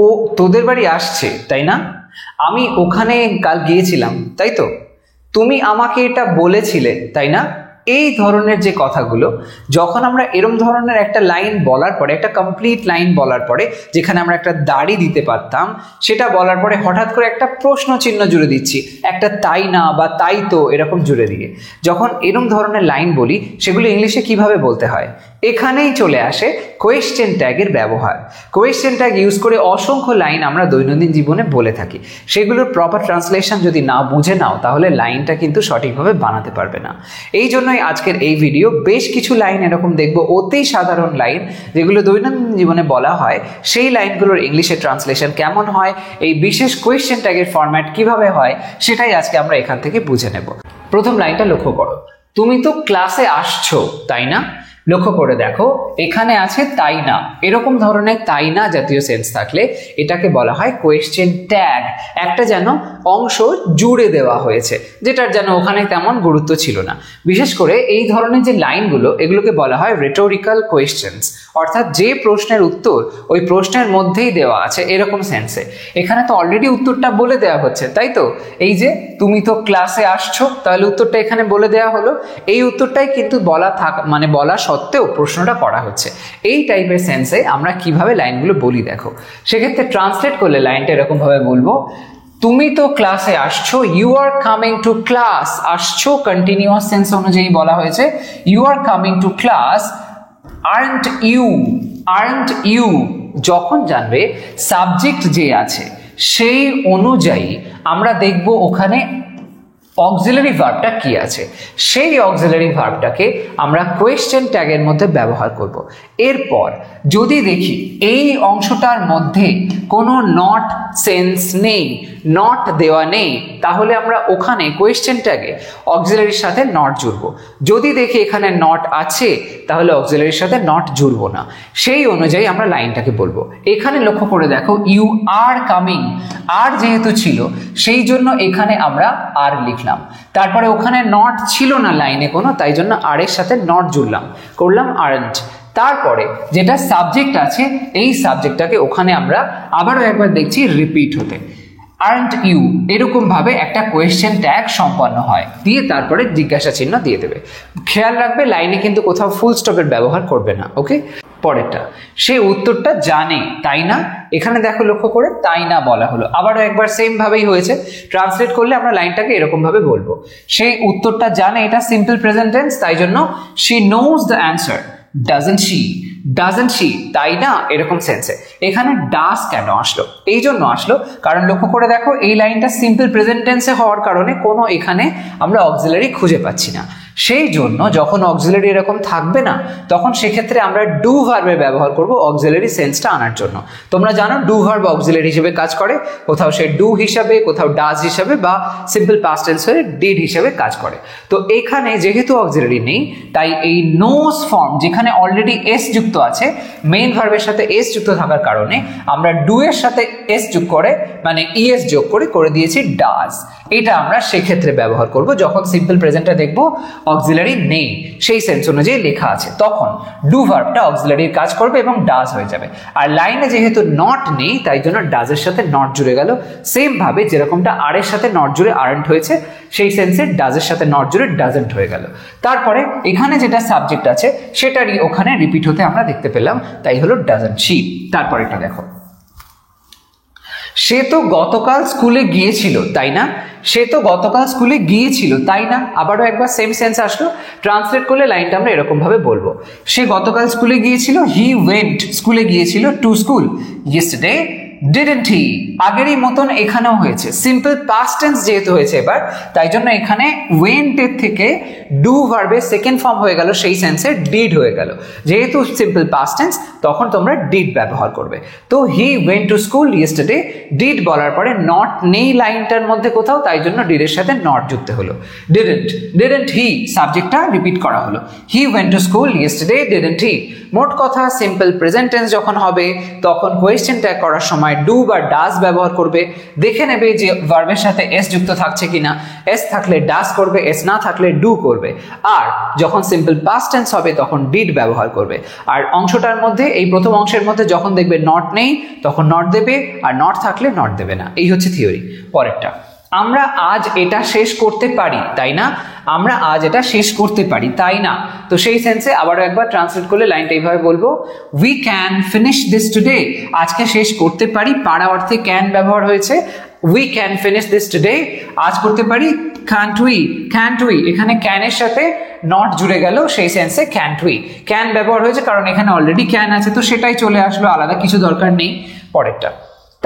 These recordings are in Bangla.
ও তোদের বাড়ি আসছে তাই না? আমি ওখানে কাল গিয়েছিলাম তাই তো? তুমি আমাকে এটা বলেছিলে তাই না? এই ধরনের যে কথাগুলো, যখন আমরা এরম ধরনের একটা লাইন বলার পরে, একটা কমপ্লিট লাইন বলার পরে যেখানে আমরা একটা দাড়ি দিতে পারতাম, সেটা বলার পরে হঠাৎ করে একটা প্রশ্ন চিহ্ন জুড়ে দিচ্ছি, একটা তাই না বা তাই তো এরকম জুড়ে দিয়ে, যখন এরম ধরনের লাইন বলি সেগুলো ইংলিশে কিভাবে বলতে হয়, এখানেই চলে আসে কোয়েশ্চেন ট্যাগের ব্যবহার। কোয়েশ্চেন ট্যাগ ইউজ করে অসংখ্য লাইন আমরা দৈনন্দিন জীবনে বলে থাকি। সেগুলোর প্রপার ট্রান্সলেশন যদি না বুঝে নাও তাহলে লাইনটা কিন্তু সঠিকভাবে বানাতে পারবে না। এই জন্যই আজকের এই ভিডিও বেশ কিছু লাইন এরকম দেখবো, অতি সাধারণ লাইন যেগুলো দৈনন্দিন জীবনে বলা হয়, সেই লাইনগুলোর ইংলিশে ট্রান্সলেশন কেমন হয়, এই বিশেষ কোয়েশ্চেন ট্যাগের ফরম্যাট কিভাবে হয়, সেটাই আজকে আমরা এখান থেকে বুঝে নেব। প্রথম লাইনটা লক্ষ্য করো, তুমি তো ক্লাসে আসছো তাই না? লক্ষ্য করে দেখো এখানে আছে তাই না। এরকম ধরনের তাই না জাতীয় সেন্স থাকলে এটাকে বলা হয় কোয়েশ্চেন ট্যাগ। একটা যেন অংশ জুড়ে দেওয়া হয়েছে, যেটার যেন ওখানে তেমন গুরুত্ব ছিল না। বিশেষ করে এই ধরনের যে লাইনগুলো, এগুলোকে বলা হয় রেটোরিক্যাল কোয়েশ্চেন্স, অর্থাৎ যে প্রশ্নের উত্তর ওই প্রশ্নের মধ্যেই দেওয়া আছে এরকম সেন্সে। এখানে তো অলরেডি উত্তরটা বলে দেওয়া হচ্ছে তাই তো? এই যে তুমি তো ক্লাসে আসছো, তাহলে উত্তরটা এখানে বলে দেওয়া হলো। এই উত্তরটাই কিন্তু বলা সত্ত্বেও প্রশ্নটা করা হচ্ছে। এই টাইপের সেন্সে আমরা কিভাবে লাইনগুলো বলি দেখো। সেক্ষেত্রে ট্রান্সলেট করলে লাইনটা এরকম ভাবে বলবো, তুমি তো ক্লাসে আসছো, you are coming to class. আসছো কন্টিনিউয়াস সেন্স অনুযায়ী বলা হয়েছে, you are coming to class. Aren't you, aren't you যখন জানবে সাবজেক্ট যে আছে সেই অনুযায়ী আমরা দেখব ওখানে অক্সিলারি ভার্বটা কি আছে। সেই অক্সিলারি ভার্বটাকে আমরা কোয়েশ্চেন ট্যাগের মধ্যে ব্যবহার করব। এরপর যদি দেখি এই অংশটার মধ্যে কোনো নট সেন্স নেই, নট দেওয়া নেই, তাহলে আমরা ওখানে কোয়েশ্চেন ট্যাগে অক্সিলারির সাথে নট জুড়ব। যদি দেখি এখানে নট আছে তাহলে অক্সিলারির সাথে নট জুড়ব না। সেই অনুযায়ী আমরা লাইনটাকে বলবো। এখানে লক্ষ্য করে দেখো ইউ আর কামিং, আর যেহেতু ছিল সেই জন্য এখানে আমরা আর লিখলাম। তারপরে ওখানে নট ছিল না লাইনে কোনো, তাই জন্য আর এর সাথে নট জুড়লাম, করলাম আরন্ট। তারপরে যেটা সাবজেক্ট আছে এই সাবজেক্টটাকে ওখানে আমরা আবারও একবার দেখছি রিপিট হতে, আরন্ট ইউ। এরকম ভাবে একটা কোয়েশ্চেন ট্যাগ সম্পন্ন হয়, দিয়ে তারপরে জিজ্ঞাসা চিহ্ন দিয়ে দেবে। খেয়াল রাখবে লাইনে কিন্তু কোথাও ফুল স্টপের ব্যবহার করবে না, ওকে? পরেরটা, সে উত্তরটা জানে তাই না? এখানে দেখো লক্ষ্য করে তাই না বলা হলো, আবারও একবার সেম ভাবেই হয়েছে। ট্রান্সলেট করলে আমরা লাইনটাকে এরকম ভাবে বলবো, সে উত্তরটা জানে, এটা সিম্পল প্রেজেন্ট টেন্স, তাই জন্য she knows the answer. Doesn't she, doesn't she তাই না এরকম সেন্সে। এখানে ডাস কেন আসলো? এই জন্য আসলো কারণ লক্ষ্য করে দেখো এই লাইনটা সিম্পল প্রেজেন্ট টেন্সে হওয়ার কারণে কোনো এখানে আমরা অক্সিলারি খুঁজে পাচ্ছি না। সেই জন্য যখন অক্সিলারি এরকম থাকবে না তখন সেক্ষেত্রে আমরা ডু ভার্বের ব্যবহার করব অক্সিলারি সেন্সটা আনার জন্য। তোমরা জানো ডু ভার্ব অক্সিলারি হিসেবে কাজ করে, কোথাও সে ডু হিসাবে, কোথাও ডাজ হিসাবে, বা সিম্পল পাস্ট টেন্স হয়ে ডিড হিসাবে কাজ করে। তো এখানে যেহেতু অক্সিলারি নেই তাই এই নোজ ফর্ম যেখানে অলরেডি এস যুক্ত আছে, মেইন ভার্বের সাথে এস যুক্ত থাকার কারণে আমরা ডু এর সাথে এস যোগ করে মানে ইএস যোগ করে দিয়েছি ডাজ। এটা আমরা সেক্ষেত্রে ব্যবহার করব যখন সিম্পল প্রেজেন্টে দেখবো অক্সিলারি নেই, সেই সেন্স অনুযায়ী লেখা আছে, তখন ডু ভার্বটা অক্সিলারির কাজ করবে এবং ডাজ হয়ে যাবে। আর লাইনে যেহেতু নট নেই তাই জন্য ডাজের সাথে নট জুড়ে গেল। সেম ভাবে যেরকমটা আর এর সাথে নট জুড়ে আরন্ট হয়েছে, সেই সেন্সে ডাজের সাথে নট জুড়ে ডাজন্ট হয়ে গেল। তারপরে এখানে যেটা সাবজেক্ট আছে সেটারই ওখানে রিপিট হতে আমরা দেখতে পেলাম, তাই হলো ডাজন্ট শি। তারপরেটা দেখো, সে তো গতকাল স্কুলে গিয়েছিল তাই না? সে তো গতকাল স্কুলে গিয়েছিল তাই না? আবারও একবার সেম সেন্স আসলো। ট্রান্সলেট করলে লাইনটা আমরা এরকম ভাবে বলবো, সে গতকাল স্কুলে গিয়েছিল, হি ওয়েন্ট, স্কুলে গিয়েছিল টু স্কুল। ইয়েস্টারডে ডিডন্ট হি, আগেরই মতন এখানেও হয়েছে, সিম্পল পাস্ট টেন্স যেহেতু হয়েছে এবার, তাই জন্য এখানে ওয়েন্ট এর থেকে ডু ভার্বের সেকেন্ড ফর্ম হয়ে গেল, সেই সেন্সে ডিড হয়ে গেল। যেহেতু সিম্পল পাস্ট টেন্স তখন তোমরা ডিড ব্যবহার করবে। তো হি went to school yesterday, did বলার পরে নট নেই লাইনটার মধ্যে কোথাও, তাই জন্য ডিডের সাথে নট যুক্ত হলো। ডিডন্ট হি সাবজেক্টটা রিপিট করা হলো, he went to school yesterday didn't he. মোট কথা সিম্পল প্রেজেন্ট টেন্স যখন হবে তখন কোয়েশ্চেন ট্যাগ করার সময় সময় ডু বা ডাজ ব্যবহার করবে, দেখে নেবে যে ভার্বের সাথে এস যুক্ত থাকছে কিনা, এস থাকলে ডাজ করবে, এস না থাকলে ডু করবে। আর যখন সিম্পল পাস্ট টেন্স হবে তখন ডিড ব্যবহার করবে। আর অংশটার মধ্যে, এই প্রথম অংশের মধ্যে যখন দেখবে নট নেই তখন নট দেবে, আর নট থাকলে নট দেবে না। এই হচ্ছে থিওরি। পরেরটা, আমরা আজ এটা শেষ করতে পারি, তাই না? আমরা আজ এটা শেষ করতে পারি, তাই না? তো সেই সেন্সে আবারও একবার ট্রান্সলেট করলে লাইনটা এইভাবে বলবো, we can finish this today. আজকে শেষ করতে পারি, পারা অর্থে ক্যান ব্যবহার হয়েছে। We can finish this today, আজ করতে পারি। ক্যান্ট উই, ক্যান্ট উই, এখানে ক্যানের সাথে নট জুড়ে গেল, সেই সেন্সে ক্যান্ট উই। ক্যান ব্যবহার হয়েছে কারণ এখানে অলরেডি ক্যান আছে, তো সেটাই চলে আসলো, আলাদা কিছু দরকার নেই। পরেরটা,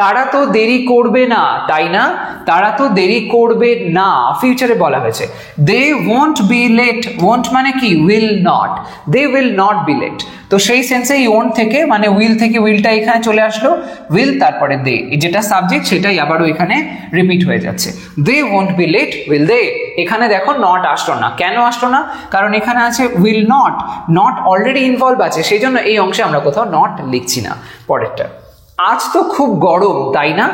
তারা তো দেরি করবে না, তাই না? তারা তো দেরি করবে না, ফিউচারে বলা হয়েছে। They won't be late, won't মানে কি? Will not, they will not be late. তো সেই সেন্সে এই ওয়ন্ট থেকে, মানে উইল থেকে উইলটা এখানে চলে আসলো, উইল তারপরে দে, যেটা সাবজেক্ট সেটাই আবারও এখানে রিপিট হয়ে যাচ্ছে। They won't be late, will they. এখানে দেখো নট আসলো না, কেন আসলো না? কারণ এখানে আছে will not, not already involve আছে, সেই জন্য এই অংশে আমরা কোথাও নট লিখছি না। পরেরটা, আজ তো খুব গরম, তাই না?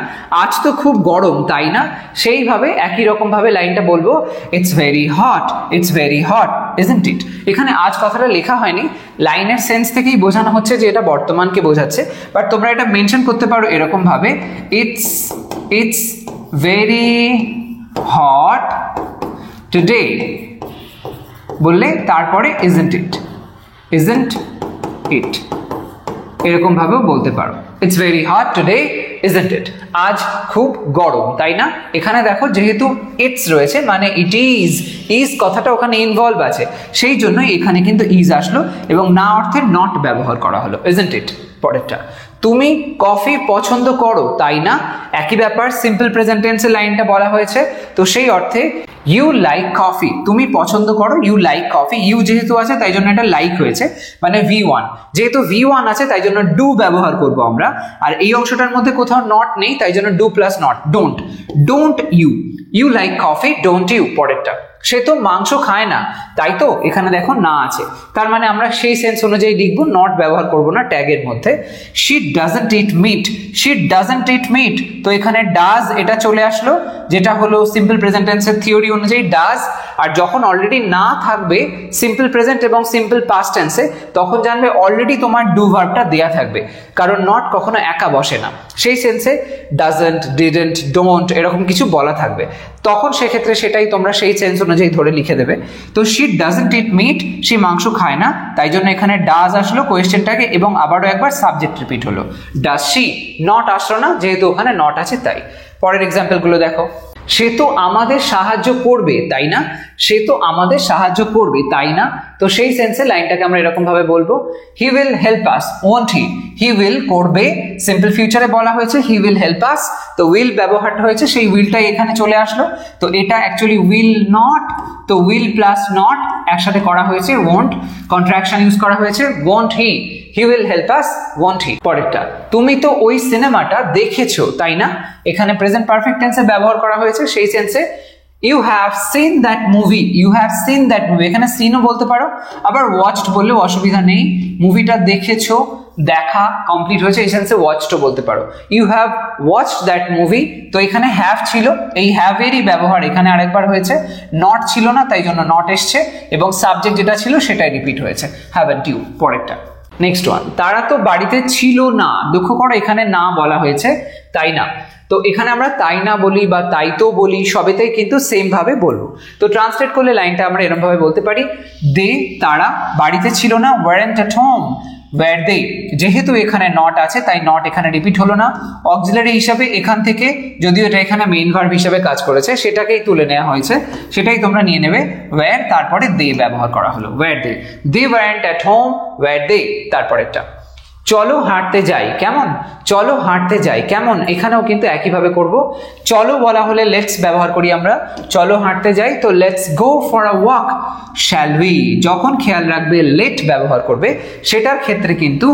আজ তো খুব গরম, তাই না? সেইভাবে একই রকম ভাবে লাইনটা বলবো, it's very hot, it's very hot, isn't it? এখানে আজ কথাটা লেখা হয়নি, লাইনের সেন্স থেকেই বোঝানো হচ্ছে যে এটা বর্তমানকে বোঝাচ্ছে, বাট তোমরা এটা মেনশন করতে পারো এরকম ভাবে, ইটস ভেরি হট টুডে বললে তারপরে ইজন্ট ইট, ইজন্ট ইট, এরকম ভাবেও বলতে পারো। It's very hot today, isn't it? আজ খুব গরম, তাই না? এখানে দেখো যেহেতু ইটস রয়েছে মানে ইট ইজ, ইজ কথাটা ওখানে ইনভলভ আছে, সেই জন্য এখানে কিন্তু ইজ আসলো এবং না অর্থে নট ব্যবহার করা হলো, ইজন্ট ইট? পরেরটা, তুমি কফি পছন্দ করো, তাই না? একই ব্যাপার, সিম্পল প্রেজেন্ট টেন্সের লাইনটা বলা হয়েছে, তো সেই অর্থে ইউ লাইক কফি, তুমি পছন্দ করো, ইউ লাইক কফি। ইউ যেহেতু আছে তাই জন্য এটা লাইক হয়েছে, মানে V1, যেহেতু V1 আছে তাই জন্য ডু ব্যবহার করব আমরা। আর এই অংশটার মধ্যে কোথাও নট নেই, তাই জন্য do plus not, don't, don't you, you like coffee, don't you? পরেরটা, সে তো মাংস খায় না, তাই তো? এখানে দেখো না আছে, তার মানে আমরা সেই সেন্স অনুযায়ী লিখবো, নট ব্যবহার করব না ট্যাগের মধ্যে। She doesn't it meet, she doesn't it meet, তো এখানে ডাজ এটা চলে আসলো, যেটা হলো সিম্পল প্রেজেন্ট টেন্সের থিওরি অনুযায়ী ডাজ। আর যখন অলরেডি না থাকবে সিম্পল প্রেজেন্ট এবং সিম্পল পাস্ট টেন্সে, তখন জানবে অলরেডি তোমার ডু ভার্বটা দেয়া থাকবে, কারণ নট কখনো একা বসে না। সেই সেন্সে ডাজন্ট, ডিডন্ট, ডোন্ট এরকম কিছু বলা থাকবে, তখন সেক্ষেত্রে সেটাই তোমরা সেই সেন্স অনুযায়ী ধরে লিখে দেবে। তো শি ডাজন্ট ইট মিট, সে মাংস খায় না, তাই জন্য এখানে ডাজ আসলো কোয়েশ্চেনটাকে, এবং আবারও একবার সাবজেক্ট রিপিট হলো, ডাজ শি। নট আসলো না, যেহেতু ওখানে নট আছে তাই। পরের এক্সাম্পলগুলো দেখো, সে তো আমাদের সাহায্য করবে, তাই না? সে তো আমাদের সাহায্য করবে, তাই না? তো সেই সেন্সে লাইনটাকে আমরা এরকম ভাবে বলবো, হি will help us, won't he? He will করবে, সিম্পল ফিউচারে বলা হয়েছে হি উইল হেল্প আস, তো উইল ব্যবহারটা হয়েছে, সেই উইলটাই এখানে চলে আসলো। তো এটা অ্যাকচুয়ালি উইল নট, তো উইল প্লাস নট একসাথে করা হয়েছে, ওয়ন্ট, কন্ট্রাকশন ইউজ করা হয়েছে, won't he, he will help us, won't he? পরেরটা, তুমি তো ওই সিনেমাটা দেখেছো, তাই না? এখানে প্রেজেন্ট পারফেক্ট টেন্সে ব্যবহার করা হয়েছে, সেই সেন্সে you have seen that movie, you have seen that movie, এখানে সিনও বলতে পারো, আবার ওয়াচড বললেও অসুবিধা নেই। মুভিটা দেখেছো, দেখা কমপ্লিট হয়েছে, এই সেন্সে ওয়াচড বলতে পারো, you have watched that movie. তো এখানে হ্যাভ ছিল, এই হ্যাভেরই ব্যবহার এখানে আরেকবার হয়েছে, নট ছিল না তাই জন্য নট এসছে, এবং সাবজেক্ট যেটা ছিল সেটাই রিপিট হয়েছে, হ্যাভেন্ট ইউ? পরেরটা, নেক্সট ওয়ান, তারা তো বাড়িতে ছিল না, লক্ষ্য করো এখানে না বলা হয়েছে, তাই না? তো এখানে আমরা তাই না বলি বা তাই তো বলি, সবেতেই কিন্তু সেম ভাবে বলবো। তো ট্রান্সলেট করলে লাইনটা আমরা এরকম ভাবে বলতে পারি, দে, তারা বাড়িতে ছিল না, ওয়ারেন্ট এট হোম, ওয়্যার দে। যেহেতু এখানে নট আছে তাই নট এখানে রিপিট হলো না, অক্সিলারি হিসাবে এখান থেকে, যদিও এটা এখানে মেইন ভার্ব হিসাবে কাজ করেছে, সেটাকেই তুলে নেওয়া হয়েছে, সেটাই তোমরা নিয়ে নেবে। ওয়্যার তারপরে দে ব্যবহার করা হলো, were they, they weren't at home, were they. তারপরেরটা, চলো হাঁটতে যাই, কেমন? চলো হাঁটতে যাই, কেমন? এখানেও কিন্তু একইভাবে করব, চলো বলা হলে লেটস ব্যবহার করি আমরা, চলো হাঁটতে যাই, তো let's go for a walk, shall we? যখন খেয়াল রাখবে লেট ব্যবহার করবে, সেটার ক্ষেত্রে কিন্তু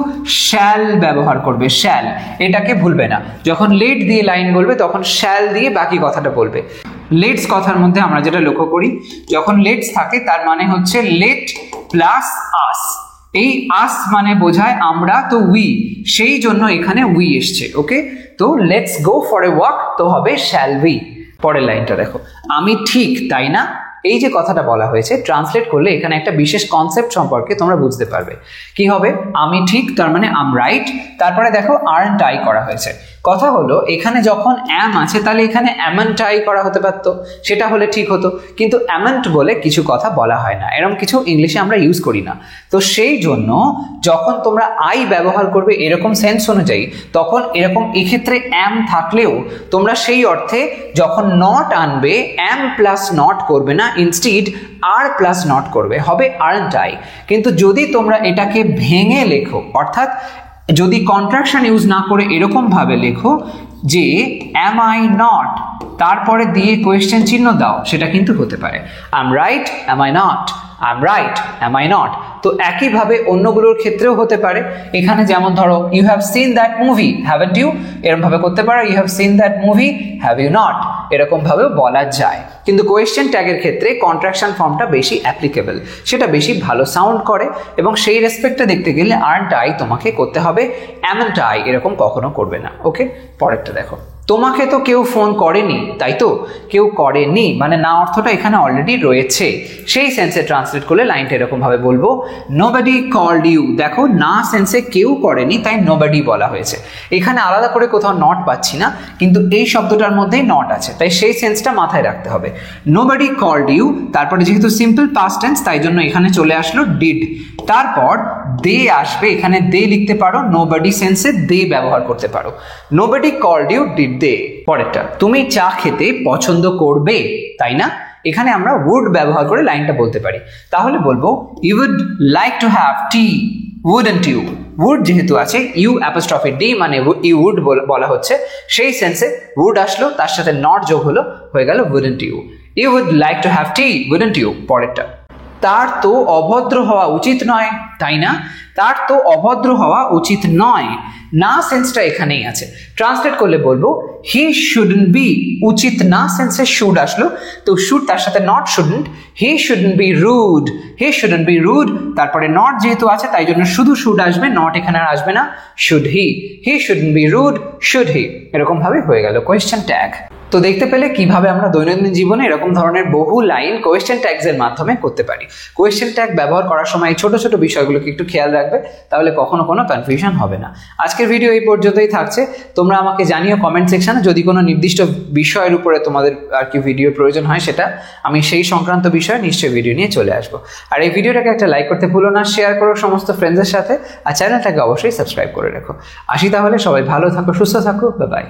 শ্যাল ব্যবহার করবে, শ্যাল, এটাকে ভুলবে না। যখন লেট দিয়ে লাইন বলবে তখন শ্যাল দিয়ে বাকি কথাটা বলবে। লেটস কথার মধ্যে আমরা যেটা লক্ষ্য করি, যখন লেটস থাকে তার মানে হচ্ছে লেট প্লাস আস, এই আস মানে বোঝায় আমরা, তো উই, সেই জন্য এখানে উই এসছে, ওকে? তো let's go for a walk তো হবে শ্যাল উই। পরের লাইনটা দেখো, আমি ঠিক তাই না, এই যে কথাটা বলা হয়েছে ট্রান্সলেট করলে এখানে একটা বিশেষ কনসেপ্ট সম্পর্কে তোমরা বুঝতে পারবে। কি হবে, আমি ঠিক তার মানে আম রাইট, তারপরে দেখো আর্নট আই করা হয়েছে। কথা হলো এখানে যখন অ্যাম আছে তাহলে এখানে অ্যামেন্ট আই করা হতে পারতো, সেটা হলে ঠিক হতো, কিন্তু অ্যামেন্ট বলে কিছু কথা বলা হয় না, এরকম কিছু ইংলিশে আমরা ইউজ করি না। তো সেই জন্য যখন তোমরা আই ব্যবহার করবে এরকম সেন্স অনুযায়ী, তখন এরকম এক্ষেত্রে অ্যাম থাকলেও তোমরা সেই অর্থে যখন নট আনবে অ্যাম প্লাস নট করবে না, ইনস্টিড আর প্লাস নট করবে, হবে আর্নট আই। কিন্তু যদি তোমরা এটাকে ভেঙে লেখো, অর্থাৎ যদি কন্ট্রাকশন ইউজ না করে এরকম ভাবে লেখো যে অ্যাম আই নট, তারপরে দিয়ে কোয়েশ্চেন চিহ্ন দাও, সেটা কিন্তু হতে পারে I'm right am I not, I'm right am I not. তো একইভাবে অন্যগুলোর ক্ষেত্রেও হতে পারে। এখানে যেমন ধরো you have seen that movie haven't you, এরকম ভাবে করতে পারো you have seen that movie have you not, এরকম ভাবেও বলা যায়। কিন্তু কোয়েশ্চেন ট্যাগের ক্ষেত্রে কন্ট্রাকশন ফর্মটা বেশি অ্যাপ্লিকেবল, সেটা বেশি ভালো সাউন্ড করে, এবং সেই রেসপেক্টে দেখতে গেলে আর্নট আই তোমাকে করতে হবে, অ্যামেন্ট আই এরকম কখনো করবে না। ওকে, পরেরটা দেখো, তোমাকে তো কেউ ফোন করেনি, তাই তো, কেউ করেনি মানে না অর্থটা এখানে অলরেডি রয়েছে, সেই সেন্সে ট্রান্সলেট করলে লাইনটা এরকম ভাবে বলবো নোবডি কল্ড ইউ। দেখো না সেন্সে কেউ করেনি তাই নোবডি বলা হয়েছে, এখানে আলাদা করে কোথাও নট পাচ্ছি না, কিন্তু এই শব্দটার মধ্যেই নট আছে, তাই সেই সেন্সটা মাথায় রাখতে হবে। নোবডি কল্ড ইউ, তারপরে যেহেতু সিম্পল পাস্ট টেন্স তাই জন্য এখানে চলে আসলো ডিড, তারপর দে আসবে, এখানে দে লিখতে পারো, নোবডি সেন্সে দে ব্যবহার করতে পারো, nobody called you did they. পরেরটা, তুমি চা খেতে পছন্দ করবে তাই না, এখানে আমরা উড ব্যবহার করে লাইনটা বলতে পারি, তাহলে বলবো you would like to have tea wouldn't you. Would যেহেতু আছে ইউ অ্যাপোস্ট্রফি ডি মানে ইউ উড বলা হচ্ছে, সেই সেন্সে উড আসলো, তার সাথে নট যোগ হলো, হয়ে গেল wouldn't you. You would like to have tea wouldn't you. পরেরটা, তার তো অভদ্র হওয়া উচিত নয় তাই না, তার তো অভদ্র হওয়া উচিত নয়, না সেন্সটা এখানেই আছে, ট্রান্সলেট করলে বলবো হি শুডন্ট বি, উচিত না সেন্সে শুড আসলো, তো শুড তার সাথে not shouldn't, he shouldn't be rude, he shouldn't be rude, তারপরে নট যেহেতু আছে তাই জন্য শুধু শুড আসবে, নট এখানে আর আসবে না, should he, he shouldn't be rude should he, এরকম ভাবে হয়ে গেল কোয়েশ্চেন ট্যাগ। তো দেখতে পেলে কিভাবে আমরা দৈনন্দিন জীবনে এরকম ধরনের বহু লাইন কোয়েশ্চেন ট্যাগস এর মাধ্যমে করতে পারি। কোয়েশ্চেন ট্যাগ ব্যবহার করার সময় ছোট ছোট বিষয়গুলোকে একটু খেয়াল রাখবে, তাহলে কখনো কোনো কনফিউশন হবে না। আজকের ভিডিও এই পর্যন্তই থাকছে, তোমরা আমাকে জানিও কমেন্ট সেকশনে যদি কোনো নির্দিষ্ট বিষয়ের উপরে তোমাদের আর কি ভিডিওর প্রয়োজন হয়, সেটা আমি সেই সংক্রান্ত বিষয়ে নিশ্চয়ই ভিডিও নিয়ে চলে আসবো। আর এই ভিডিওটাকে একটা লাইক করতে ভুলো না, শেয়ার করো সমস্ত ফ্রেন্ডসের সাথে, আর চ্যানেলটাকে অবশ্যই সাবস্ক্রাইব করে রেখো। আসি তাহলে, সবাই ভালো থাকো, সুস্থ থাকো, বাই বাই।